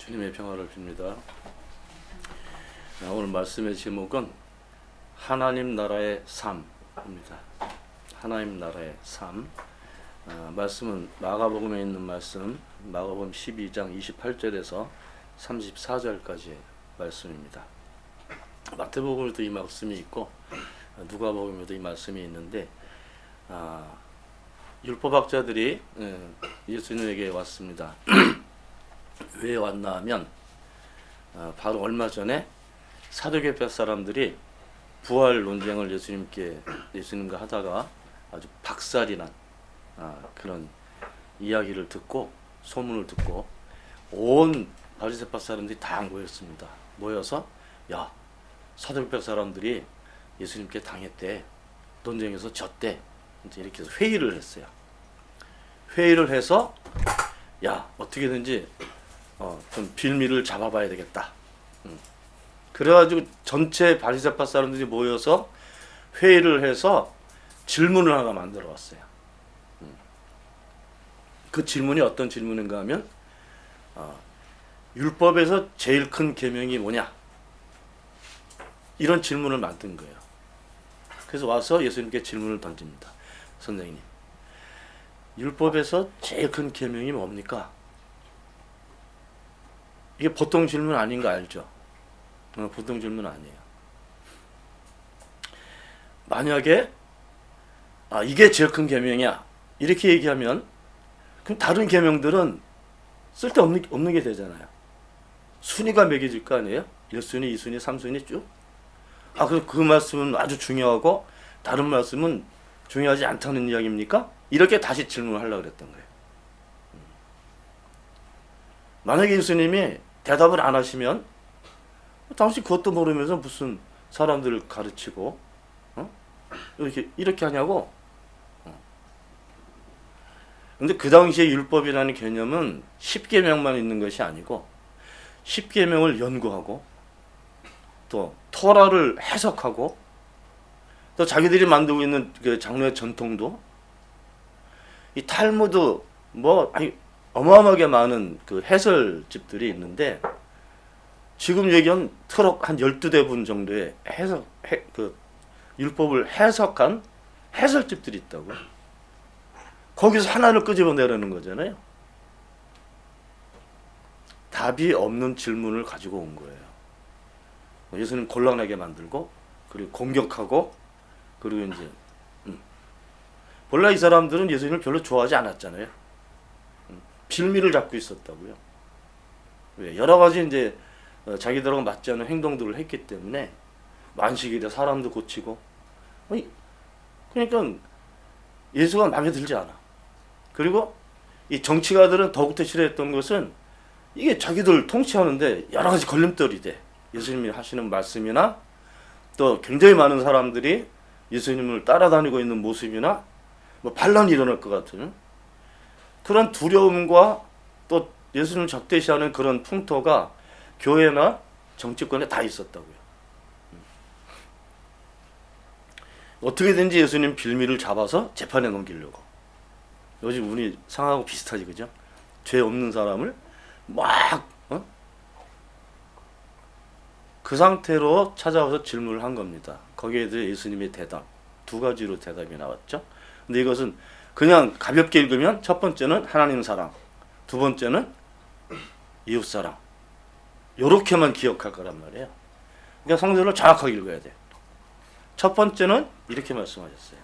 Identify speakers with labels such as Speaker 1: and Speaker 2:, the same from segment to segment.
Speaker 1: 주님의 평화를 빕니다. 오늘 말씀의 제목은 하나님 나라의 삶입니다. 하나님 나라의 삶. 말씀은 마가복음에 있는 말씀, 마가복음 12장 28절에서 34절까지의 말씀입니다. 마태복음에도 이 말씀이 있고 누가복음에도 이 말씀이 있는데, 율법학자들이 예수님에게 왔습니다. 왜 왔나 하면 바로 얼마 전에 사두개파 사람들이 부활 논쟁을 예수님과 하다가 아주 박살이 난 그런 이야기를 듣고, 소문을 듣고 온 바리새파 사람들이 다 모였습니다. 모여서 야, 사두개파 사람들이 예수님께 당했대, 논쟁에서 졌대, 이렇게 해서 회의를 했어요. 회의를 해서 야, 어떻게든지 좀 빌미를 잡아봐야 되겠다. 그래가지고 전체 바리새파 사람들이 모여서 회의를 해서 질문을 하나 만들어 왔어요. 그 질문이 어떤 질문인가 하면 율법에서 제일 큰 계명이 뭐냐? 이런 질문을 만든 거예요. 그래서 와서 예수님께 질문을 던집니다. 선생님, 율법에서 제일 큰 계명이 뭡니까? 이게 보통 질문 아닌 거 알죠? 보통 질문 아니에요. 만약에 이게 제일 큰 계명이야 이렇게 얘기하면 그럼 다른 계명들은 쓸데없는 게 되잖아요. 순위가 매겨질 거 아니에요? 1순위, 2순위, 3순위 쭉. 그래서 그 말씀은 아주 중요하고 다른 말씀은 중요하지 않다는 이야기입니까? 이렇게 다시 질문을 하려고 그랬던 거예요. 만약에 예수님이 대답을 안 하시면 당신 그것도 모르면서 무슨 사람들을 가르치고 이렇게 하냐고. 근데 그 당시에 율법이라는 개념은 10계명만 있는 것이 아니고 10계명을 연구하고 또 토라를 해석하고 또 자기들이 만들고 있는 그 장로의 전통도, 이 탈무드 어마어마하게 많은 그 해설집들이 있는데, 지금 얘기한 트럭 한 12대분 정도의 율법을 해석한 해설집들이 있다고요. 거기서 하나를 끄집어내려는 거잖아요. 답이 없는 질문을 가지고 온 거예요. 예수님 곤란하게 만들고, 그리고 공격하고, 그리고 이제 본래 이 사람들은 예수님을 별로 좋아하지 않았잖아요. 빌미를 잡고 있었다고요. 왜? 여러 가지 이제 자기들하고 맞지 않는 행동들을 했기 때문에 만식이래 사람도 고치고, 그러니까 예수가 마음에 들지 않아. 그리고 이 정치가들은 더욱더 싫어했던 것은 이게 자기들 통치하는데 여러 가지 걸림돌이 돼. 예수님이 하시는 말씀이나 또 굉장히 많은 사람들이 예수님을 따라다니고 있는 모습이나 반란이 일어날 것 같은 그런 두려움과 또 예수님을 적대시하는 그런 풍토가 교회나 정치권에 다 있었다고요. 어떻게든지 예수님 빌미를 잡아서 재판에 넘기려고. 요즘 우리 상황하고 비슷하지, 그죠? 죄 없는 사람을 그 상태로 찾아와서 질문을 한 겁니다. 거기에 대해 예수님의 대답, 두 가지로 대답이 나왔죠. 근데 이것은 그냥 가볍게 읽으면 첫 번째는 하나님 사랑, 두 번째는 이웃 사랑, 요렇게만 기억할 거란 말이에요. 그러니까 성경을 정확하게 읽어야 돼. 첫 번째는 이렇게 말씀하셨어요.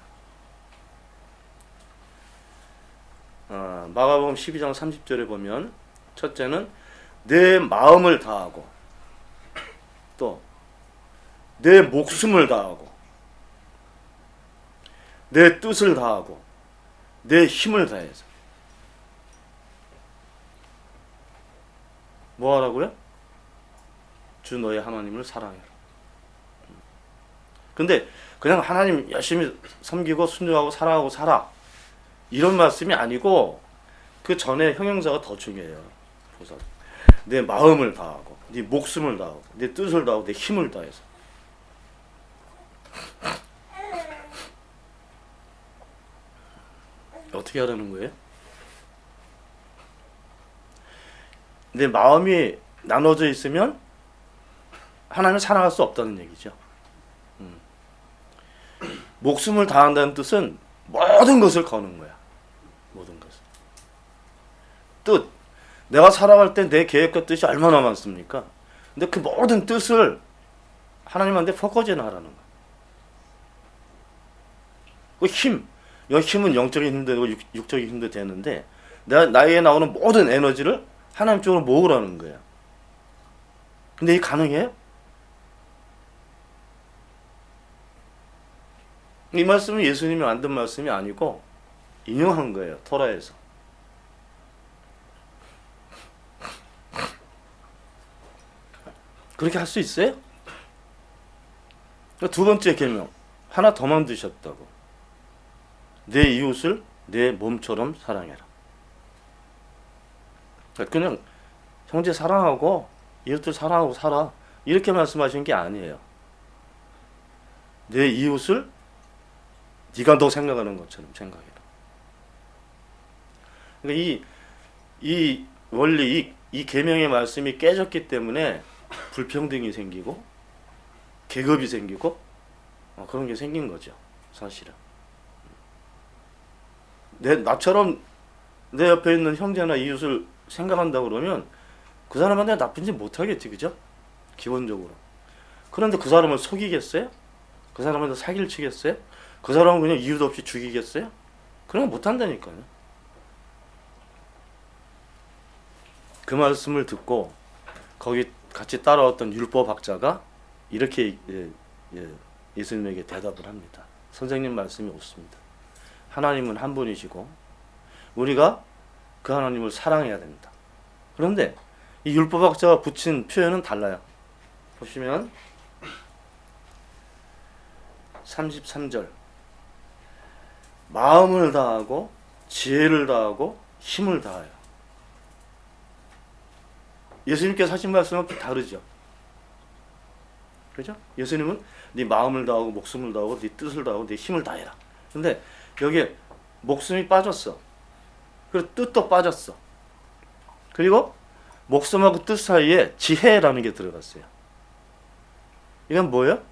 Speaker 1: 마가복음 12장 30절에 보면 첫째는 내 마음을 다하고 또 내 목숨을 다하고 내 뜻을 다하고 내 힘을 다해서 뭐 하라고요? 주 너의 하나님을 사랑해라. 근데 그냥 하나님 열심히 섬기고 순종하고 사랑하고 살아, 이런 말씀이 아니고 그 전에 형용사가 더 중요해요. 보사. 내 마음을 다하고 네 목숨을 다하고 내 뜻을 다하고 내 힘을 다해서. 어떻게 하라는 거예요? 내 마음이 나눠져 있으면 하나님을 사랑할 수 없다는 얘기죠. 목숨을 다한다는 뜻은 모든 것을 거는 거야. 모든 것을. 뜻. 내가 살아갈 때 내 계획과 뜻이 얼마나 많습니까? 근데 그 모든 뜻을 하나님한테 포커제나 하라는 거야. 그 힘. 이 힘은 영적인 힘도 되고 육적인 힘도 되는데 나에게 나오는 모든 에너지를 하나님 쪽으로 모으라는 거야. 근데 이게 가능해요? 이 말씀은 예수님이 만든 말씀이 아니고 인용한 거예요. 토라에서. 그렇게 할 수 있어요? 두 번째 계명. 하나 더 만드셨다고. 내 이웃을 내 몸처럼 사랑해라. 그냥 형제 사랑하고 이웃들 사랑하고 살아. 이렇게 말씀하신 게 아니에요. 내 이웃을 네가 너 생각하는 것처럼 생각해라. 그러니까 이 원리, 이 계명의 말씀이 깨졌기 때문에 불평등이 생기고 계급이 생기고 그런 게 생긴 거죠. 사실은. 나처럼 내 옆에 있는 형제나 이웃을 생각한다 그러면 그 사람한테 나쁜 짓 못하겠지, 그죠? 기본적으로. 그런데 그 사람을 속이겠어요? 그 사람한테 사기를 치겠어요? 그 사람은 그냥 이유도 없이 죽이겠어요? 그런 거 못한다니까요. 그 말씀을 듣고 거기 같이 따라왔던 율법학자가 이렇게 예수님에게 대답을 합니다. 선생님 말씀이 옳습니다. 하나님은 한 분이시고 우리가 그 하나님을 사랑해야 됩니다. 그런데 이 율법학자가 붙인 표현은 달라요. 보시면 33절 마음을 다하고 지혜를 다하고 힘을 다하여. 예수님께서 하신 말씀은 다르죠. 그죠? 예수님은 네 마음을 다하고 목숨을 다하고 네 뜻을 다하고 네 힘을 다해라. 근데 여기에 목숨이 빠졌어. 그리고 뜻도 빠졌어. 그리고 목숨하고 뜻 사이에 지혜라는 게 들어갔어요. 이건 뭐예요?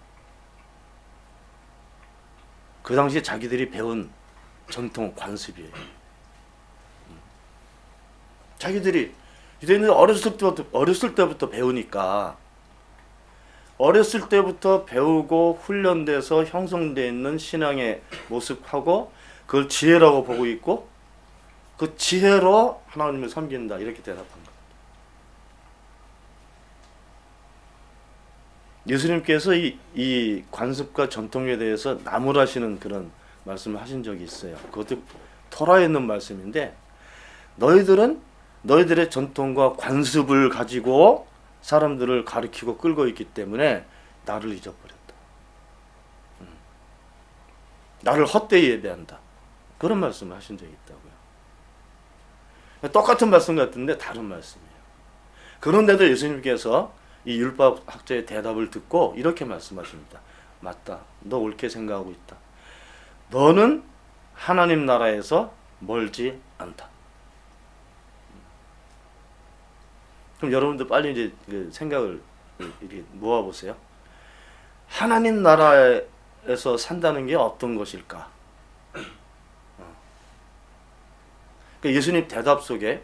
Speaker 1: 그 당시에 자기들이 배운 전통 관습이에요. 자기들이 유대인들이 어렸을 때부터 배우니까 어렸을 때부터 배우고 훈련돼서 형성되어 있는 신앙의 모습하고 그걸 지혜라고 보고 있고 그 지혜로 하나님을 섬긴다 이렇게 대답한 겁니다. 예수님께서 이 관습과 전통에 대해서 나무라시는 그런 말씀을 하신 적이 있어요. 그것도 토라에 있는 말씀인데 너희들은 너희들의 전통과 관습을 가지고 사람들을 가리키고 끌고 있기 때문에 나를 잊어버렸다. 나를 헛되이 예배한다. 그런 말씀을 하신 적이 있다고요. 똑같은 말씀 같은데 다른 말씀이에요. 그런데도 예수님께서 이 율법학자의 대답을 듣고 이렇게 말씀하십니다. 맞다. 너 옳게 생각하고 있다. 너는 하나님 나라에서 멀지 않다. 그럼 여러분들 빨리 이제 생각을 이렇게 모아보세요. 하나님 나라에서 산다는 게 어떤 것일까? 그러니까 예수님 대답 속에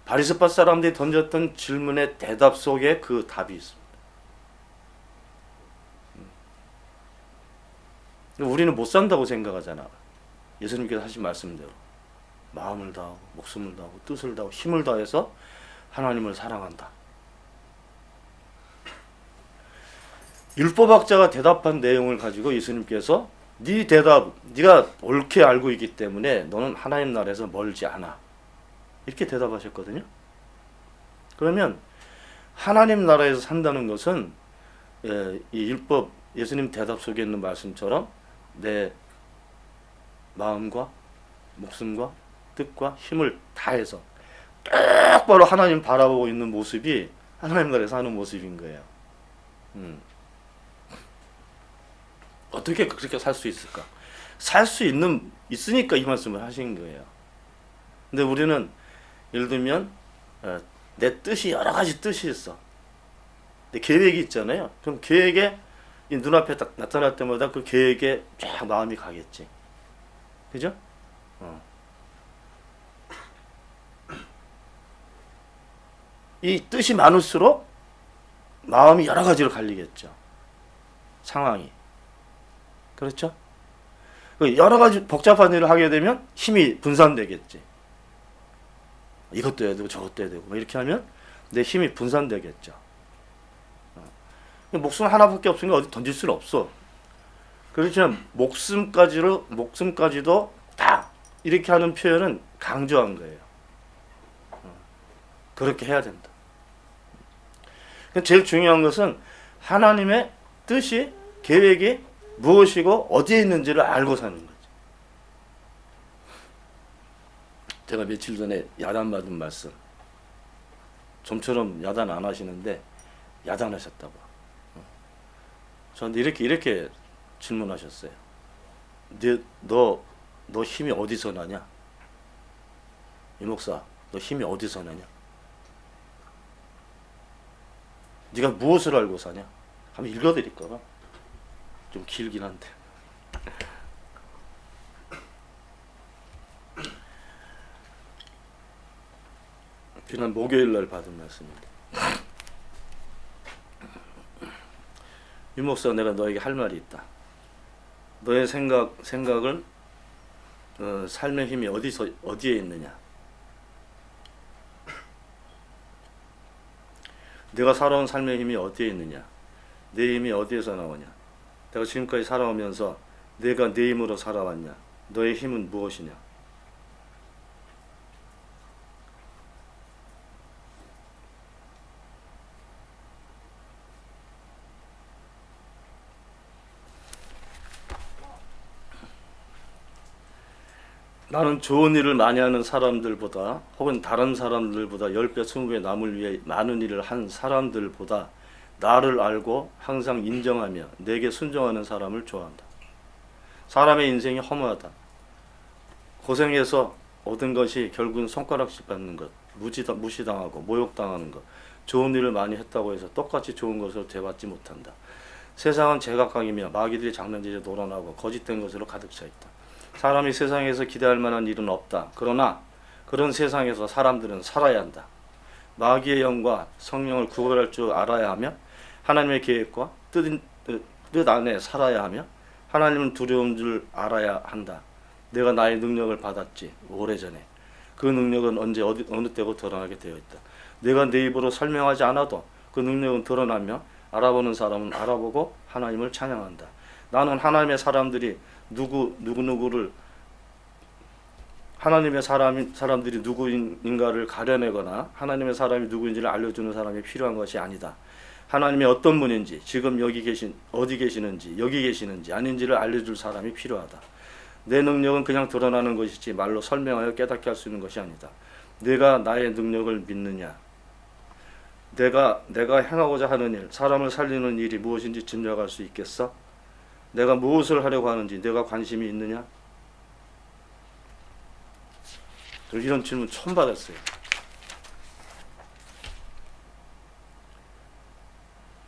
Speaker 1: 바리새파 사람들이 던졌던 질문의 대답 속에 그 답이 있습니다. 우리는 못 산다고 생각하잖아. 예수님께서 하신 말씀대로 마음을 다하고 목숨을 다하고 뜻을 다하고 힘을 다해서 하나님을 사랑한다. 율법학자가 대답한 내용을 가지고 예수님께서 네 대답, 네가 옳게 알고 있기 때문에 너는 하나님 나라에서 멀지 않아. 이렇게 대답하셨거든요. 그러면 하나님 나라에서 산다는 것은 이 율법 예수님 대답 속에 있는 말씀처럼 내 마음과 목숨과 뜻과 힘을 다해서 똑바로 하나님 바라보고 있는 모습이 하나님 나라에서 사는 모습인 거예요. 어떻게 그렇게 살 수 있을까? 살 수 있으니까 이 말씀을 하신 거예요. 근데 우리는 예를 들면 내 뜻이 여러 가지 뜻이 있어. 내 계획이 있잖아요. 그럼 계획에 이 눈앞에 딱 나타날 때마다 그 계획에 쫙 마음이 가겠지. 그죠? 이 뜻이 많을수록 마음이 여러 가지로 갈리겠죠. 상황이. 그렇죠? 여러 가지 복잡한 일을 하게 되면 힘이 분산되겠지. 이것도 해야 되고 저것도 해야 되고 이렇게 하면 내 힘이 분산되겠죠. 목숨 하나밖에 없으니까 어디 던질 수는 없어. 그렇지만 목숨까지도 다 이렇게 하는 표현은 강조한 거예요. 그렇게 해야 된다. 제일 중요한 것은 하나님의 뜻이, 계획이 무엇이고 어디에 있는지를 알고 사는 거죠. 제가 며칠 전에 야단받은 말씀, 좀처럼 야단 안 하시는데 야단하셨다고. 저한테 이렇게 질문하셨어요. 너 힘이 어디서 나냐? 이 목사, 너 힘이 어디서 나냐? 네가 무엇을 알고 사냐? 한번 읽어드릴까봐. 좀 길긴 한데. 지난 목요일 날 받은 말씀입니다. 유 목사, 내가 너에게 할 말이 있다. 너의 생각을 삶의 힘이 어디에 있느냐? 내가 살아온 삶의 힘이 어디에 있느냐? 내 힘이 어디에서 나오냐? 내가 지금까지 살아오면서 내가 내 힘으로 살아왔냐? 너의 힘은 무엇이냐? 나는 좋은 일을 많이 하는 사람들보다 혹은 다른 사람들보다 10배, 20배 남을 위해 많은 일을 한 사람들보다 나를 알고 항상 인정하며 내게 순종하는 사람을 좋아한다. 사람의 인생이 허무하다. 고생해서 얻은 것이 결국은 손가락질 받는 것, 무시당하고 모욕당하는 것, 좋은 일을 많이 했다고 해서 똑같이 좋은 것으로 되받지 못한다. 세상은 제각각이며 마귀들이 장난질에 놀아나고 거짓된 것으로 가득 차 있다. 사람이 세상에서 기대할 만한 일은 없다. 그러나 그런 세상에서 사람들은 살아야 한다. 마귀의 영과 성령을 구별할 줄 알아야 하며 하나님의 계획과 뜻 안에 살아야 하며 하나님은 두려운 줄 알아야 한다. 내가 나의 능력을 받았지, 오래전에. 그 능력은 언제 어느 때고 드러나게 되어 있다. 내가 내 입으로 설명하지 않아도 그 능력은 드러나며 알아보는 사람은 알아보고 하나님을 찬양한다. 나는 하나님의 사람들이 누구를 하나님의 사람들이 누구인가를 가려내거나 하나님의 사람이 누구인지를 알려주는 사람이 필요한 것이 아니다. 하나님이 어떤 분인지, 지금 어디 계시는지, 여기 계시는지 아닌지를 알려줄 사람이 필요하다. 내 능력은 그냥 드러나는 것이지 말로 설명하여 깨닫게 할 수 있는 것이 아니다. 내가 나의 능력을 믿느냐? 내가 행하고자 하는 일, 사람을 살리는 일이 무엇인지 짐작할 수 있겠어? 내가 무엇을 하려고 하는지 내가 관심이 있느냐? 이런 질문 처음 받았어요.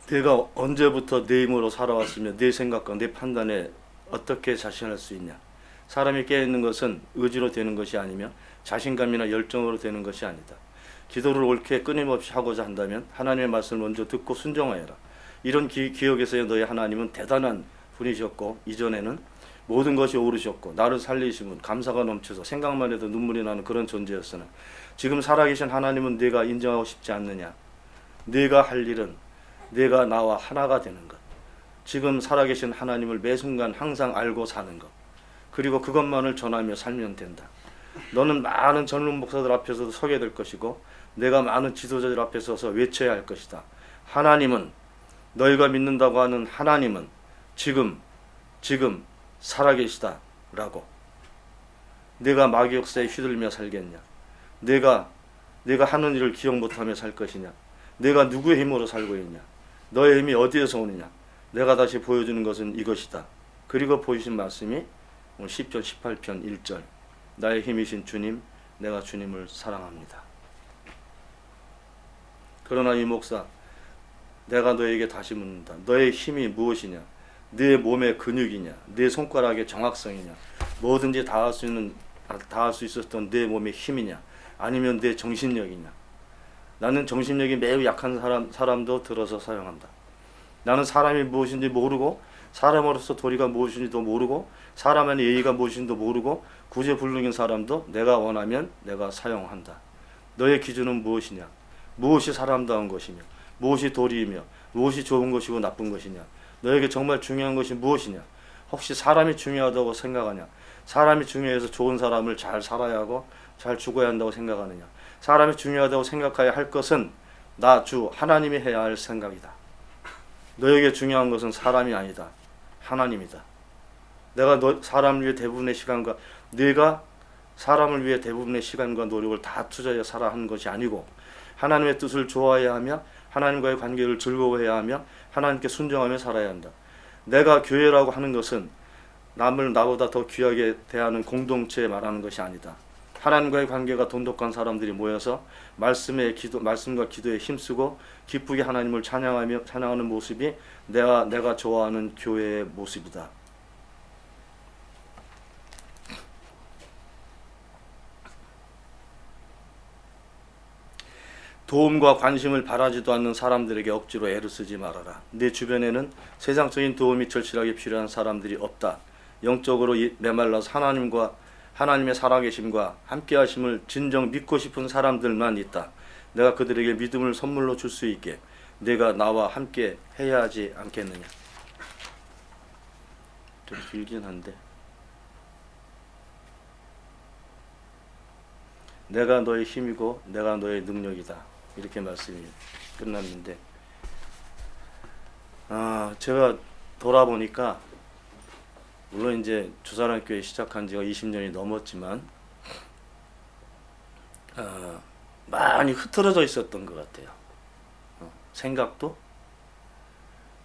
Speaker 1: 내가 언제부터 내 힘으로 살아왔으며 내 생각과 내 판단에 어떻게 자신할 수 있냐? 사람이 깨어있는 것은 의지로 되는 것이 아니며 자신감이나 열정으로 되는 것이 아니다. 기도를 옳게 끊임없이 하고자 한다면 하나님의 말씀을 먼저 듣고 순종하여라. 이런 기억에서의 너의 하나님은 대단한 분이셨고 이전에는 모든 것이 오르셨고 나를 살리신 분, 감사가 넘쳐서 생각만 해도 눈물이 나는 그런 존재였으나 지금 살아계신 하나님은 네가 인정하고 싶지 않느냐? 네가 할 일은 네가 나와 하나가 되는 것, 지금 살아계신 하나님을 매 순간 항상 알고 사는 것, 그리고 그것만을 전하며 살면 된다. 너는 많은 젊은 목사들 앞에서도 서게 될 것이고 내가 많은 지도자들 앞에 서서 외쳐야 할 것이다. 하나님은, 너희가 믿는다고 하는 하나님은 지금 살아계시다 라고. 내가 마귀 역사에 휘둘며 살겠냐? 내가 하는 일을 기억 못하며 살 것이냐? 내가 누구의 힘으로 살고 있냐? 너의 힘이 어디에서 오느냐? 내가 다시 보여주는 것은 이것이다. 그리고 보이신 말씀이 오늘 10절 18편 1절, 나의 힘이신 주님, 내가 주님을 사랑합니다. 그러나 이 목사, 내가 너에게 다시 묻는다. 너의 힘이 무엇이냐? 네 몸의 근육이냐? 네 손가락의 정확성이냐? 뭐든지 다 할 수 있었던 네 몸의 힘이냐? 아니면 네 정신력이냐? 나는 정신력이 매우 약한 사람도 들어서 사용한다. 나는 사람이 무엇인지 모르고, 사람으로서 도리가 무엇인지도 모르고, 사람의 예의가 무엇인지도 모르고, 구제불능인 사람도 내가 원하면 내가 사용한다. 너의 기준은 무엇이냐? 무엇이 사람다운 것이며, 무엇이 도리이며, 무엇이 좋은 것이고 나쁜 것이냐? 너에게 정말 중요한 것이 무엇이냐? 혹시 사람이 중요하다고 생각하냐? 사람이 중요해서 좋은 사람을 잘 살아야 하고 잘 죽어야 한다고 생각하느냐? 사람이 중요하다고 생각해야 할 것은 나 주 하나님이 해야 할 생각이다. 너에게 중요한 것은 사람이 아니다. 하나님이다. 내가 사람을 위해 대부분의 시간과 네가 사람을 위해 대부분의 시간과 노력을 다 투자해 살아 하는 것이 아니고, 하나님의 뜻을 좋아해야 하며 하나님과의 관계를 즐거워해야 하며 하나님께 순종하며 살아야 한다. 내가 교회라고 하는 것은 남을 나보다 더 귀하게 대하는 공동체에 말하는 것이 아니다. 하나님과의 관계가 돈독한 사람들이 모여서 말씀과 기도에 힘쓰고 기쁘게 하나님을 찬양하는 모습이 내가 좋아하는 교회의 모습이다. 도움과 관심을 바라지도 않는 사람들에게 억지로 애를 쓰지 말아라. 내 주변에는 세상적인 도움이 절실하게 필요한 사람들이 없다. 영적으로 메말라서 하나님의 살아계심과 함께하심을 진정 믿고 싶은 사람들만 있다. 내가 그들에게 믿음을 선물로 줄 수 있게 내가 나와 함께 해야 하지 않겠느냐. 좀 길긴 한데, 내가 너의 힘이고 내가 너의 능력이다. 이렇게 말씀이 끝났는데, 제가 돌아보니까 물론 이제 주사랑교회 시작한 지가 20년이 넘었지만 많이 흐트러져 있었던 것 같아요. 생각도,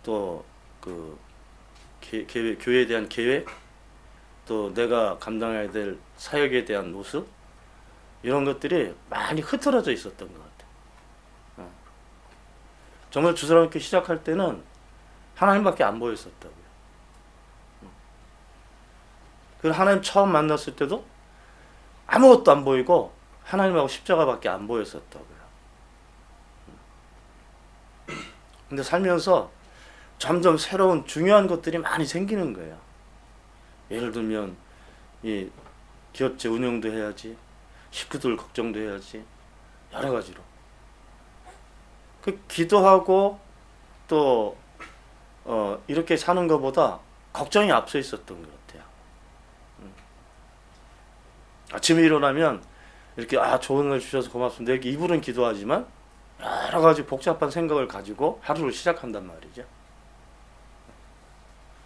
Speaker 1: 또 그 교회에 대한 계획, 또 내가 감당해야 될 사역에 대한 모습, 이런 것들이 많이 흐트러져 있었던 것 같아요. 정말 주사랑교회 시작할 때는 하나님밖에 안 보였었다고요. 그리고 하나님 처음 만났을 때도 아무것도 안 보이고 하나님하고 십자가밖에 안 보였었다고요. 근데 살면서 점점 새로운 중요한 것들이 많이 생기는 거예요. 예를 들면 이 기업체 운영도 해야지, 식구들 걱정도 해야지, 여러 가지로. 그 기도하고 또 이렇게 사는 것보다 걱정이 앞서 있었던 것 같아요. 아침에 일어나면 이렇게 좋은 날 주셔서 고맙습니다. 이렇게 입으로는 기도하지만 여러 가지 복잡한 생각을 가지고 하루를 시작한단 말이죠.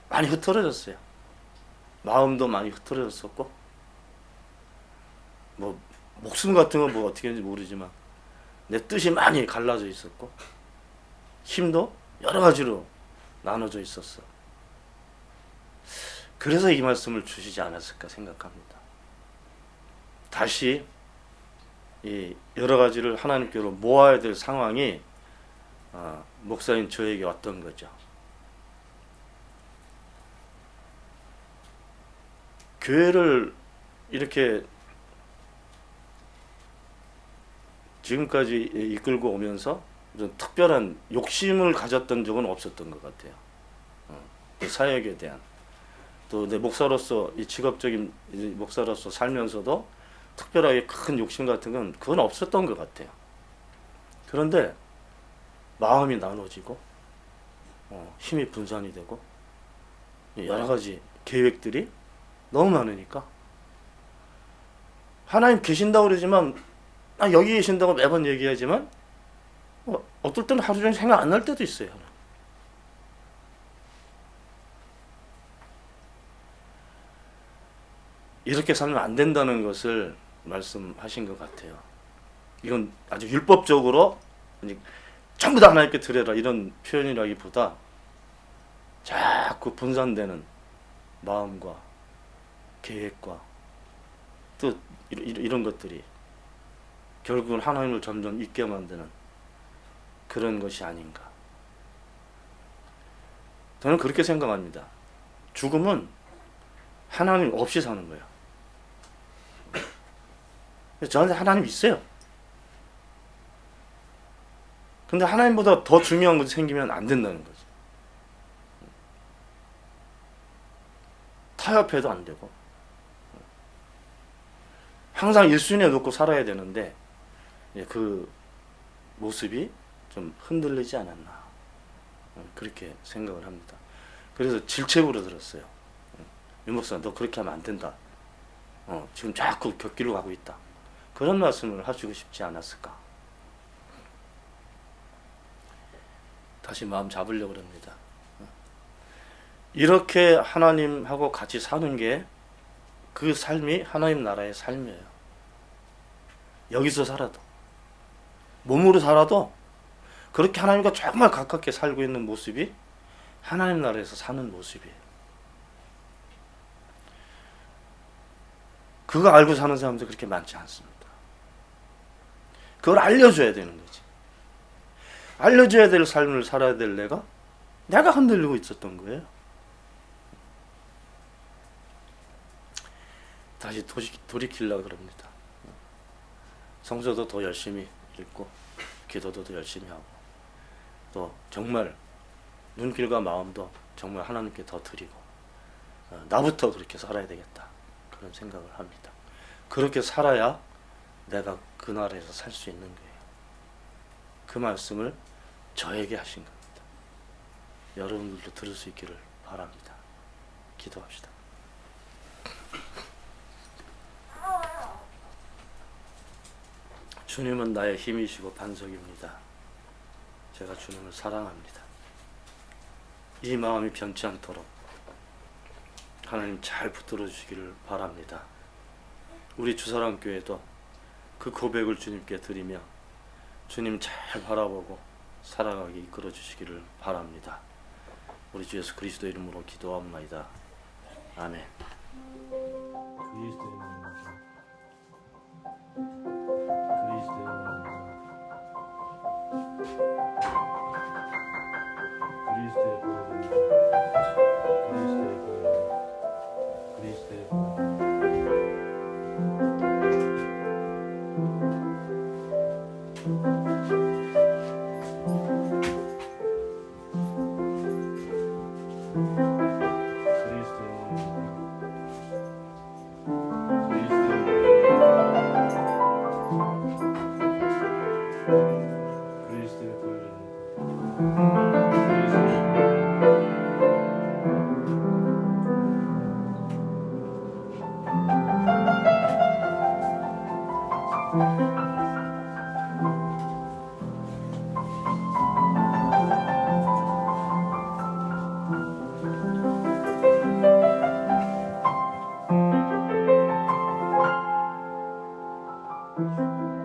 Speaker 1: 많이 흐트러졌어요. 마음도 많이 흐트러졌었고, 뭐 목숨 같은 건 뭐 어떻게 했는지 모르지만 내 뜻이 많이 갈라져 있었고, 힘도 여러 가지로 나눠져 있었어. 그래서 이 말씀을 주시지 않았을까 생각합니다. 다시 이 여러 가지를 하나님께로 모아야 될 상황이 목사인 저에게 왔던 거죠. 교회를 이렇게 지금까지 이끌고 오면서 이런 특별한 욕심을 가졌던 적은 없었던 것 같아요. 사역에 대한, 또 내 목사로서 이 직업적인 목사로서 살면서도 특별하게 큰 욕심 같은 건 그건 없었던 것 같아요. 그런데 마음이 나눠지고 힘이 분산이 되고 여러 가지 계획들이 너무 많으니까, 하나님 계신다고 그러지만 여기 계신다고 매번 얘기하지만 어떨 때는 하루 종일 생각 안 날 때도 있어요. 이렇게 살면 안 된다는 것을 말씀하신 것 같아요. 이건 아주 율법적으로 전부 다 하나님께 드려라 이런 표현이라기보다 자꾸 분산되는 마음과 계획과 또 이런 것들이 결국은 하나님을 점점 잊게 만드는 그런 것이 아닌가. 저는 그렇게 생각합니다. 죽음은 하나님 없이 사는 거예요. 저한테 하나님 있어요. 근데 하나님보다 더 중요한 것이 생기면 안 된다는 거죠. 타협해도 안 되고 항상 1순위에 놓고 살아야 되는데 그 모습이 좀 흔들리지 않았나 그렇게 생각을 합니다. 그래서 질책으로 들었어요. 윤 목사, 너 그렇게 하면 안 된다. 지금 자꾸 격길로 가고 있다. 그런 말씀을 하시고 싶지 않았을까. 다시 마음 잡으려고 합니다. 이렇게 하나님하고 같이 사는 게 그 삶이 하나님 나라의 삶이에요. 여기서 살아도 몸으로 살아도 그렇게 하나님과 정말 가깝게 살고 있는 모습이 하나님 나라에서 사는 모습이에요. 그거 알고 사는 사람들 그렇게 많지 않습니다. 그걸 알려줘야 되는 거지. 알려줘야 될 삶을 살아야 될 내가 흔들리고 있었던 거예요. 다시 돌이키려고 그럽니다. 성서도 더 열심히 읽고 기도도 더 열심히 하고 또 정말 눈길과 마음도 정말 하나님께 더 드리고 나부터 그렇게 살아야 되겠다 그런 생각을 합니다. 그렇게 살아야 내가 그 나라에서 살 수 있는 거예요. 그 말씀을 저에게 하신 겁니다. 여러분들도 들을 수 있기를 바랍니다. 기도합시다. 주님은 나의 힘이시고 반석입니다. 제가 주님을 사랑합니다. 이 마음이 변치 않도록 하나님 잘 붙들어 주시기를 바랍니다. 우리 주사랑교회도 그 고백을 주님께 드리며 주님 잘 바라보고 살아가게 이끌어 주시기를 바랍니다. 우리 주 예수 그리스도 이름으로 기도합니다. 아멘. 그리스도의
Speaker 2: Thank you.